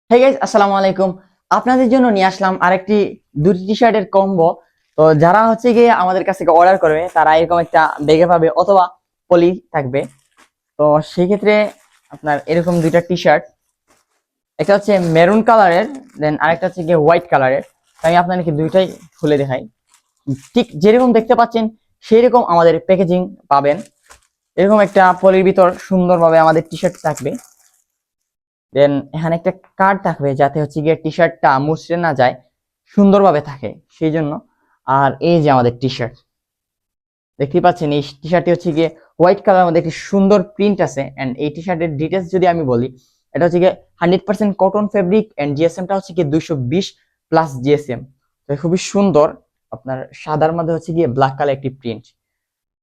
Hey guys, আসসালামু আলাইকুম। আপনাদের জন্য নিয়ে আসলাম আরেকটি দুটি টি শার্টের কম্বো। তো যারা হচ্ছে গিয়ে আমাদের কাছ থেকে অর্ডার করবে তারা এরকম একটা ব্যাগে পাবে অথবা পলি থাকবে। তো সেই ক্ষেত্রে আপনার এরকম দুইটা টি শার্ট, একটা হচ্ছে মেরুন কালারের, দেন আরেকটা হচ্ছে গিয়ে হোয়াইট কালারের। আমি আপনাদেরকে দুইটাই খুলে দেখাই। ঠিক যেরকম দেখতে পাচ্ছেন সেই রকম আমাদের প্যাকেজিং পাবেন। এরকম একটা পলির ভিতর সুন্দরভাবে আমাদের টি শার্ট থাকবে। দেন এখানে একটা কার্ড থাকবে যাতে হচ্ছে গিয়ে টি শার্টটা মুছড়ে না যায়, সুন্দরভাবে থাকে সেই জন্য। আর এই যে আমাদের টি শার্ট দেখতেই পাচ্ছেন, এই টি শার্টটি হচ্ছে গিয়ে হোয়াইট কালার মধ্যে একটি সুন্দর প্রিন্ট আছে। এন্ড এই টি শার্টের ডিটেলস যদি আমি বলি, এটা হচ্ছে গিয়ে 100% কটন ফেব্রিক এন্ড জিএসএমটা হচ্ছে গিয়ে 220 প্লাস জিএসএম। তো খুবই সুন্দর, আপনার সাদার মধ্যে হচ্ছে গিয়ে ব্ল্যাক কালার একটি প্রিন্ট।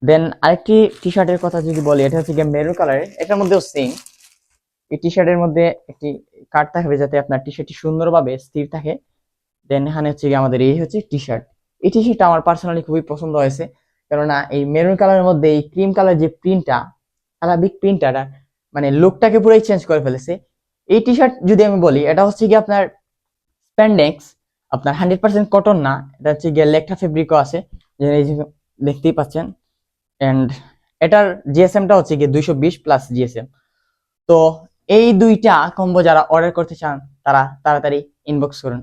দেন আরেকটি টি শার্টের কথা যদি বলি, এটা হচ্ছে গিয়ে মেরুন কালারের, এটার মধ্যেও সেম। এই টি শার্টের মধ্যে একটি কাট থাকবে যাতে আপনার টি শার্টটি সুন্দরভাবে স্থির থাকে। দেন এখানে হচ্ছে গিয়ে আমাদের এই হচ্ছে টি শার্ট। এই টি শার্টটা আমার পার্সোনালি খুবই পছন্দ হয়েছে, কেননা এই মেরুন কালারের মধ্যে এই ক্রিম কালার যে প্রিন্টটা, আরাবিক প্রিন্টটা মানে লুকটাকে পুরোই চেঞ্জ করে ফেলেছে। এই টি শার্ট যদি আমি বলি, এটা হচ্ছে গিয়ে আপনার স্প্যান্ডেক্স, আপনার 100% কটন না, এটা হচ্ছে গিয়ে লেকটা ফেব্রিকও আছে, যে এই যে দেখতেই পাচ্ছেন। এন্ড এটার জিএসএমটা হচ্ছে গিয়ে 220 প্লাস জিএসএম। তো এই দুইটা কম্বো যারা অর্ডার করতে চান তারা তাড়াতাড়ি ইনবক্স করুন।